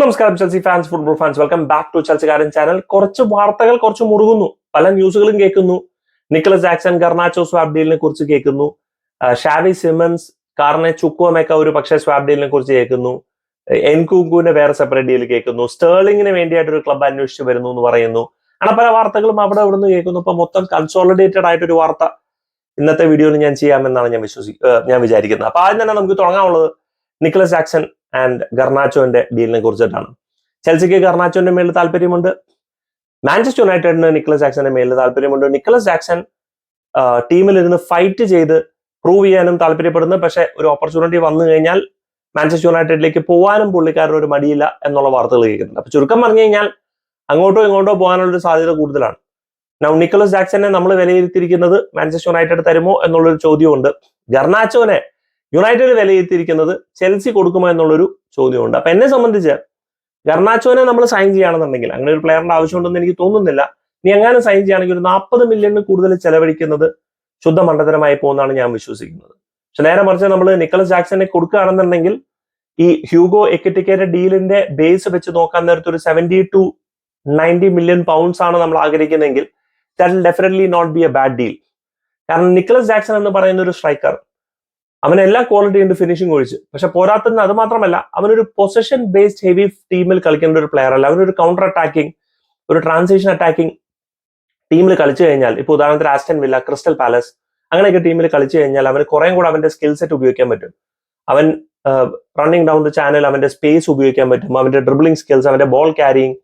നമസ്കാരം Chelsea fans, football fans, welcome back to ചെൽസിക്കാരൻ channel. കുറച്ച് വാർത്തകൾ കുറച്ച് മുറുകുന്നു, പല ന്യൂസുകളും കേൾക്കുന്നു. നിക്കലസ് ജാക്സൺ ഗർനാച്ചോ സ്വാപ്പ് ഡീലിനെ കുറിച്ച് കേൾക്കുന്നു. ഷാവി സിമൻസ് കാർണെ ചുക്വമെക്ക ഒരു പക്ഷേ സ്വാപ്പ് ഡീലിനെ കുറിച്ച് കേൾക്കുന്നു. എൻകുങ്കുവിന്റെ വേറെ സെപ്പറേറ്റ് ഡീൽ കേൾക്കുന്നു. സ്റ്റേർലിങ്ങിന് വേണ്ടിയായിട്ട് ഒരു ക്ലബ് അന്വേഷിച്ച് വരുന്നു എന്ന് പറയുന്നു. അങ്ങനെ പല വാർത്തകളും അവിടെ ഇവിടെ നിന്ന് കേൾക്കുന്നു. ഇപ്പൊ മൊത്തം കൺസോളിഡേറ്റഡ് ആയിട്ടൊരു വാർത്ത ഇന്നത്തെ വീഡിയോയിൽ ഞാൻ ചെയ്യാമെന്നാണ് ഞാൻ വിചാരിക്കുന്നത്. അപ്പൊ ആദ്യം തന്നെ നമുക്ക് തുടങ്ങാനുള്ളത് നിക്കലസ് ജാക്സൺ ആൻഡ് ഗർനാച്ചോന്റെ ഡീലിനെ കുറിച്ചിട്ടാണ്. ചെൽസിക്ക് ഗർനാച്ചോന്റെ മേലിൽ താല്പര്യമുണ്ട്, മാഞ്ചസ്റ്റർ യുണൈറ്റഡിന് നിക്കലസ് ജാക്സന്റെ മേലിൽ താല്പര്യമുണ്ട്. നിക്കലസ് ജാക്സൺ ടീമിൽ ഇരുന്ന് ഫൈറ്റ് ചെയ്ത് പ്രൂവ് ചെയ്യാനും താല്പര്യപ്പെടുന്നു. പക്ഷെ ഒരു ഓപ്പർച്യൂണിറ്റി വന്നു കഴിഞ്ഞാൽ മാഞ്ചസ്റ്റർ യുണൈറ്റഡിലേക്ക് പോകാനും പുള്ളിക്കാരൻ ഒരു മടിയില്ല എന്നുള്ള വാർത്തകൾ കേൾക്കുന്നുണ്ട്. അപ്പൊ ചുരുക്കം പറഞ്ഞു കഴിഞ്ഞാൽ അങ്ങോട്ടോ ഇങ്ങോട്ടോ പോകാനുള്ള ഒരു സാധ്യത കൂടുതലാണ്. നിക്കലസ് ജാക്സനെ നമ്മൾ വിലയിരുത്തിയിരിക്കുന്നത് മാഞ്ചസ്റ്റർ യുണൈറ്റഡ് തരുമോ എന്നുള്ളൊരു ചോദ്യമുണ്ട്. ഗർനാച്ചോനെ യുണൈറ്റഡ് വിലയിരുത്തിയിരിക്കുന്നത് ചെൽസി കൊടുക്കുമോ എന്നുള്ളൊരു ചോദ്യമുണ്ട്. അപ്പൊ എന്നെ സംബന്ധിച്ച് ഗർനാച്ചോനെ നമ്മൾ സൈൻ ചെയ്യുകയാണെന്നുണ്ടെങ്കിൽ, അങ്ങനെ ഒരു പ്ലെയറിന്റെ ആവശ്യമുണ്ടെന്ന് എനിക്ക് തോന്നുന്നില്ല. നീ എങ്ങനെ സൈൻ ചെയ്യുകയാണെങ്കിൽ ഒരു 40 മില്യണിന് കൂടുതൽ ചെലവഴിക്കുന്നത് ശുദ്ധ മണ്ടത്തരമായി പോകുന്നതാണ് ഞാൻ വിശ്വസിക്കുന്നത്. പക്ഷെ നേരെ മറിച്ച് നമ്മൾ നിക്കലസ് ജാക്സനെ കൊടുക്കുകയാണെന്നുണ്ടെങ്കിൽ ഈ ഹ്യൂഗോ എക്കിറ്റിക്കയുടെ ഡീലിന്റെ ബേസ് വെച്ച് നോക്കാൻ നേരത്തെ ഒരു 70 to 90 മില്യൺ പൗണ്ട്സ് ആണ് നമ്മൾ ആഗ്രഹിക്കുന്നതെങ്കിൽ that will definitely not be a bad deal. കാരണം നിക്കലസ് ജാക്സൺ എന്ന് പറയുന്ന ഒരു സ്ട്രൈക്കർ, അവന് എല്ലാ ക്വാളിറ്റി ഉണ്ട് ഫിനിഷിംഗ് ഒഴിച്ച്. പക്ഷെ പോരാത്തതിന് അത് മാത്രമല്ല, അവനൊരു പൊസിഷൻ ബേസ്ഡ് ഹെവി ടീമിൽ കളിക്കേണ്ട ഒരു പ്ലെയർ അല്ല. അവനൊരു കൗണ്ടർ അറ്റാക്കിംഗ്, ഒരു ട്രാൻസിഷൻ അറ്റാക്കിംഗ് ടീമിൽ കളിച്ചു കഴിഞ്ഞാൽ, ഇപ്പൊ ഉദാഹരണത്തിന് ആസ്റ്റൺ വില്ല, ക്രിസ്റ്റൽ പാലസ് അങ്ങനെയൊക്കെ ടീമിൽ കളിച്ചു കഴിഞ്ഞാൽ അവന് കുറെ കൂടെ അവന്റെ സ്കിൽ സെറ്റ് ഉപയോഗിക്കാൻ പറ്റും. അവൻ റണ്ണിങ് ഡൗൺ ദ ചാനൽ, അവന്റെ സ്പേസ് ഉപയോഗിക്കാൻ പറ്റും, അവന്റെ ഡ്രിബിളിംഗ് സ്കിൽസ്, അവന്റെ ബോൾ ക്യാരിങ്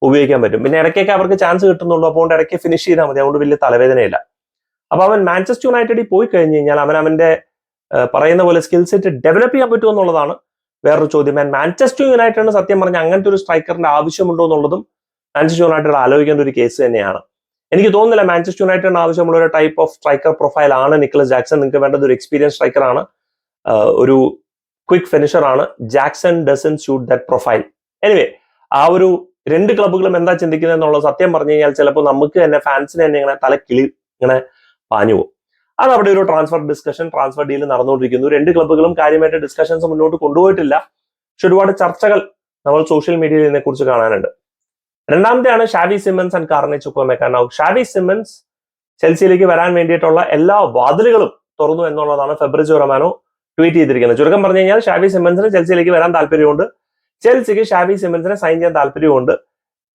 ഉപയോഗിക്കാൻ പറ്റും. പിന്നെ ഇടയ്ക്കൊക്കെ അവർക്ക് ചാൻസ് കിട്ടുന്നുള്ളൂ, അപ്പോൾ ഇടയ്ക്ക് ഫിനിഷ് ചെയ്താൽ മതി, അതുകൊണ്ട് വലിയ തലവേദനയില്ല. അപ്പൊ അവൻ മാഞ്ചസ്റ്റർ യുണൈറ്റഡിൽ പോയി കഴിഞ്ഞു കഴിഞ്ഞാൽ അവന്റെ പറയുന്ന പോലെ സ്കിൽ സെറ്റ് ഡെവലപ്പ് ചെയ്യാൻ പറ്റുമോ എന്നുള്ളതാണ് വേറൊരു ചോദ്യം. മാഞ്ചസ്റ്റർ യുണൈറ്റഡിന് സത്യം പറഞ്ഞാൽ അങ്ങനത്തെ ഒരു സ്ട്രൈക്കറിന്റെ ആവശ്യമുണ്ടോ എന്നുള്ളതും മാഞ്ചസ്റ്റർ യുണൈറ്റഡ് ആലോചിക്കേണ്ട ഒരു കേസ് തന്നെയാണ്. എനിക്ക് തോന്നുന്നില്ല മാഞ്ചസ്റ്റർ യുണൈറ്റഡിന് ആവശ്യമുള്ള ഒരു ടൈപ്പ് ഓഫ് സ്ട്രൈക്കർ പ്രൊഫൈൽ ആണ് നിക്കലസ് ജാക്സൺ. നിങ്ങൾക്ക് വേണ്ടത് ഒരു എക്സ്പീരിയൻസ് സ്ട്രൈക്കർ ആണ്, ഒരു ക്വിക്ക് ഫിനിഷർ ആണ്. Jackson doesn't suit that profile. Anyway, ആ ഒരു രണ്ട് ക്ലബ്ബുകളും എന്താ ചിന്തിക്കുന്നത് എന്നുള്ളത് സത്യം പറഞ്ഞു കഴിഞ്ഞാൽ ചിലപ്പോൾ നമുക്ക് തന്നെ ഫാൻസിന് തന്നെ ഇങ്ങനെ തലക്കിളി ഇങ്ങനെ പാഞ്ഞു പോകും. അത് അവിടെ ഒരു ട്രാൻസ്ഫർ ഡീൽ നടന്നുകൊണ്ടിരിക്കുന്നു. രണ്ട് ക്ലബ്ബുകളും കാര്യമായിട്ട് ഡിസ്കഷൻസ് മുന്നോട്ട് കൊണ്ടുപോയിട്ടില്ല. പക്ഷെ ഒരുപാട് ചർച്ചകൾ നമ്മൾ സോഷ്യൽ മീഡിയയിൽ ഇതിനെ കുറിച്ച് കാണാനുണ്ട്. രണ്ടാമത്തെയാണ് Xavi Simons and Carney Chukwuemeka. Xavi Simons ചെൽസിയിലേക്ക് വരാൻ വേണ്ടിയിട്ടുള്ള എല്ലാ വാതിലുകളും തുറന്നു എന്നുള്ളതാണ് ഫെബ്രിസിയോ റൊമാനോ ട്വീറ്റ് ചെയ്തിരിക്കുന്നത്. ചുരുക്കം പറഞ്ഞു കഴിഞ്ഞാൽ ഷാവി സിമൻസിന് ചെൽസിയിലേക്ക് വരാൻ താല്പര്യമുണ്ട്, ചെൽസിക്ക് ഷാവി സിമൻസിനെ സൈൻ ചെയ്യാൻ താല്പര്യമുണ്ട്.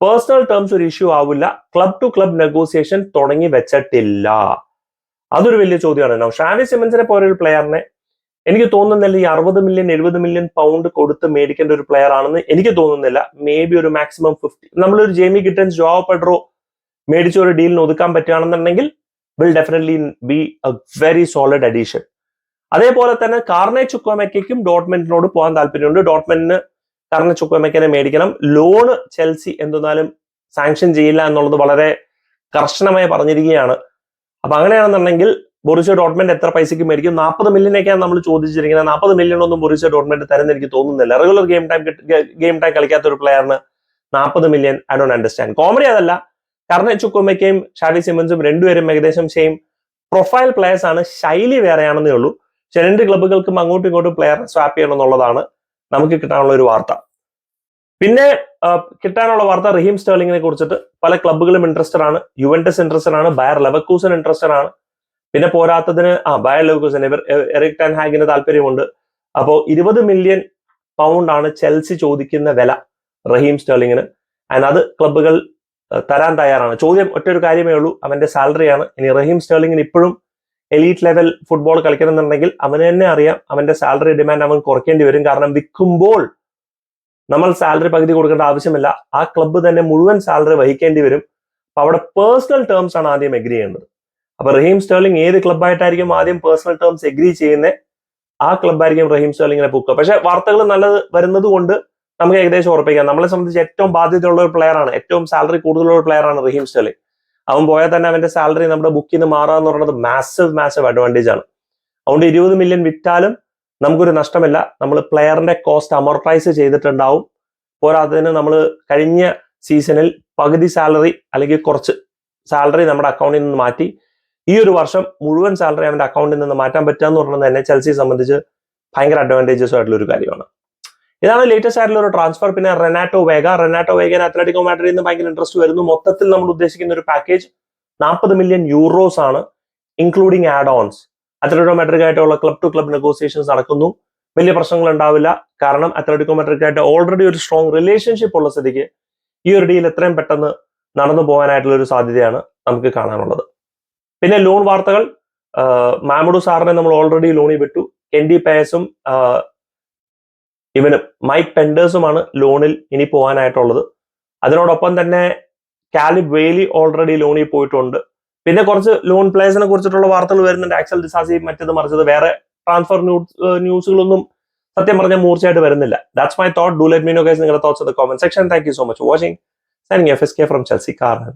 പേഴ്സണൽ ടേംസ് ഒരു ഇഷ്യൂ ആവില്ല, ക്ലബ് ടു ക്ലബ് നെഗോസിയേഷൻ തുടങ്ങി വെച്ചിട്ടില്ല. അതൊരു വലിയ ചോദ്യമാണ്. ഷാവി സിമൻസിനെ പോലെ ഒരു പ്ലെയറിനെ എനിക്ക് തോന്നുന്നില്ല ഈ 60 മില്യൺ 70 മില്യൺ പൗണ്ട് കൊടുത്ത് മേടിക്കേണ്ട ഒരു പ്ലെയർ ആണെന്ന് എനിക്ക് തോന്നുന്നില്ല. മേ ബി ഒരു മാക്സിമം 50. നമ്മളൊരു ജേമി ഗിറ്റൻസ്, ജോവോ പെഡ്രോ മേടിച്ച ഒരു ഡീലിന് ഒതുക്കാൻ പറ്റുകയാണെന്നുണ്ടെങ്കിൽ will definitely be a very solid addition. അതേപോലെ തന്നെ കാർണെ ചുക്വമെക്കയ്ക്കും ഡോട്ട്മെന്റിനോട് പോകാൻ താല്പര്യമുണ്ട്. ഡോട്ട്മെന്റിന് കാർണെ ചുക്വമെക്കനെ മേടിക്കണം. ലോണ് ചെൽസി എന്തെന്നാലും സാങ്ഷൻ ചെയ്യില്ല എന്നുള്ളത് വളരെ കർശനമായി പറഞ്ഞിരിക്കുകയാണ്. അപ്പൊ അങ്ങനെയാണെന്നുണ്ടെങ്കിൽ ബൊറൂസിയ ഡോട്ട്മെന്റ് എത്ര പൈസക്ക് മേടിക്കും? 40 മില്യനൊക്കെയാണ് നമ്മൾ ചോദിച്ചിരിക്കുന്നത്. 40 മില്യൺ ഒന്നും ബൊറൂസിയ ഡോട്ട്മെന്റ് തരുന്ന എനിക്ക് തോന്നുന്നില്ല. റെഗുലർ ഗെയിം ടൈം കളിക്കാത്ത ഒരു പ്ലെയറിന് 40 million I don't understand. Comedy അതല്ല, കാർണെ ചുക്വമെക്കയും ഷാവി സിമൻസും രണ്ടുപേരും ഏകദേശം സെയിം പ്രൊഫൈൽ പ്ലെയേഴ്സ് ആണ്, ശൈലി വേറെയാണെന്നേ ഉള്ളൂ. പക്ഷെ രണ്ട് ക്ലബ്ബുകൾക്കും അങ്ങോട്ടും ഇങ്ങോട്ടും പ്ലെയർ സ്വാപ്പ് ചെയ്യണം എന്നുള്ളതാണ് നമുക്ക് കിട്ടാനുള്ള ഒരു വാർത്ത. പിന്നെ കിട്ടാനുള്ള വാർത്ത റഹീം സ്റ്റേർലിങ്ങിനെ കുറിച്ചിട്ട് പല ക്ലബ്ബുകളും ഇൻട്രസ്റ്റഡ് ആണ്. യുവന്റസ് ഇൻട്രസ്റ്റഡ് ആണ്, ബയർ ലെവർകൂസൻ ഇൻട്രസ്റ്റഡ് ആണ്. പിന്നെ പോരാത്തതിന് ബയർ ലെവർകൂസൻ എറിക് ടെൻ ഹാഗിന് താല്പര്യമുണ്ട്. അപ്പോൾ 20 മില്യൺ പൗണ്ട് ആണ് ചെൽസി ചോദിക്കുന്ന വില റഹീം സ്റ്റേർലിങ്ങിന്. ആൻഡ് അത് ക്ലബ്ബുകൾ തരാൻ തയ്യാറാണ്. ചോദ്യം ഒറ്റൊരു കാര്യമേ ഉള്ളൂ, അവന്റെ സാലറിയാണ്. ഇനി റഹീം സ്റ്റേർലിങ്ങിന് ഇപ്പോഴും എലീറ്റ് ലെവൽ ഫുട്ബോൾ കളിക്കണമെന്നുണ്ടെങ്കിൽ അവന് തന്നെ അറിയാം അവന്റെ സാലറി ഡിമാൻഡ് അവൻ കുറയ്ക്കേണ്ടി വരും. കാരണം വിൽക്കുമ്പോൾ നമ്മൾ സാലറി പകുതി കൊടുക്കേണ്ട ആവശ്യമില്ല, ആ ക്ലബ്ബ് തന്നെ മുഴുവൻ സാലറി വഹിക്കേണ്ടി വരും. അപ്പൊ അവിടെ പേഴ്സണൽ ടേംസ് ആണ് ആദ്യം എഗ്രി ചെയ്യേണ്ടത്. അപ്പൊ റഹീം സ്റ്റേർലിംഗ് ഏത് ക്ലബ്ബായിട്ടായിരിക്കും ആദ്യം പേഴ്സണൽ ടേംസ് എഗ്രി ചെയ്യുന്നത്, ആ ക്ലബ്ബായിരിക്കും റഹീം സ്റ്റേർലിങ്ങിനെ പൊക്കുക. പക്ഷെ വാർത്തകൾ നല്ലത് വരുന്നത് കൊണ്ട് നമുക്ക് ഏകദേശം ഉറപ്പിക്കാം. നമ്മളെ സംബന്ധിച്ച് ഏറ്റവും ബാധ്യതയുള്ള ഒരു പ്ലെയർ ആണ്, ഏറ്റവും സാലറി കൂടുതലുള്ള ഒരു പ്ലെയർ ആണ് റഹീം സ്റ്റേർലിംഗ്. അവൻ പോയാൽ തന്നെ അവന്റെ സാലറി നമ്മുടെ ബുക്കിൽ നിന്ന് മാറാന്ന് പറയുന്നത് മാസീവ് അഡ്വാൻറ്റേജ് ആണ്. അതുകൊണ്ട് 20 മില്യൺ വിറ്റാലും നമുക്കൊരു നഷ്ടമില്ല. നമ്മൾ പ്ലെയറിന്റെ കോസ്റ്റ് അമോർട്ടൈസ് ചെയ്തിട്ടുണ്ടാവും. പോരാത്തതിന് നമ്മൾ കഴിഞ്ഞ സീസണിൽ പകുതി സാലറി അല്ലെങ്കിൽ കുറച്ച് സാലറി നമ്മുടെ അക്കൗണ്ടിൽ നിന്ന് മാറ്റി ഈ ഒരു വർഷം മുഴുവൻ സാലറി അവന്റെ അക്കൗണ്ടിൽ നിന്ന് മാറ്റാൻ പറ്റുക എന്ന് പറയുന്നത് തന്നെ ചെൽസിയെ സംബന്ധിച്ച് ഭയങ്കര അഡ്വാൻറ്റേജസ് ആയിട്ടുള്ള ഒരു കാര്യമാണ്. ഇതാണ് ലേറ്റസ്റ്റ് ആയിട്ടുള്ള ഒരു ട്രാൻസ്ഫർ. പിന്നെ റെനാറ്റോ വേഗന് അത്ലറ്റിക്കോ മാഡ്രിഡിൽ നിന്ന് ഭയങ്കര ഇൻട്രസ്റ്റ് വരുന്നു. മൊത്തത്തിൽ നമ്മൾ ഉദ്ദേശിക്കുന്ന ഒരു പാക്കേജ് 40 മില്യൺ യൂറോസ് ആണ്, ഇൻക്ലൂഡിങ് ആഡ് ഓൺസ്. അത്ലറ്റിക്കോ മാഡ്രിഡായിട്ടുള്ള ക്ലബ് ടു ക്ലബ് നെഗോസിയേഷൻസ് നടക്കുന്നു. വലിയ പ്രശ്നങ്ങൾ ഉണ്ടാവില്ല, കാരണം അത്ലറ്റിക്കോ മാഡ്രിഡായിട്ട് ഓൾറെഡി ഒരു സ്ട്രോങ് റിലേഷൻഷിപ്പ് ഉള്ള സ്ഥിതിക്ക് ഈ ഒരു ഡീൽ എത്രയും പെട്ടെന്ന് നടന്നു പോകാനായിട്ടുള്ള ഒരു സാധ്യതയാണ് നമുക്ക് കാണാനുള്ളത്. പിന്നെ ലോൺ വാർത്തകൾ, മാമുഡു സാറിനെ നമ്മൾ ഓൾറെഡി ലോണിൽ വിട്ടു. കെൻഡി പേയസും ഇവനും മൈക്ക് പെൻഡേഴ്സുമാണ് ലോണിൽ ഇനി പോകാനായിട്ടുള്ളത്. അതിനോടൊപ്പം തന്നെ കാലിബ് വെയിലി ഓൾറെഡി ലോണിൽ പോയിട്ടുണ്ട്. പിന്നെ കുറച്ച് ലോൺ പ്ലേയേഴ്സിനെ കുറിച്ചിട്ടുള്ള വാർത്തകൾ വരുന്നുണ്ട്. ആക്സൽ ഡിസാസി മറ്റത് മറിച്ചത്, വേറെ ട്രാൻസ്ഫർ ന്യൂസുകളൊന്നും സത്യം പറഞ്ഞാൽ മൂർച്ചയായിട്ട് വരുന്നില്ല. That's my thought. Do let me know guys നിങ്ങളുടെ thoughts in the comment section. Thank you so much for watching. Signing F S K from Chelsea kernel.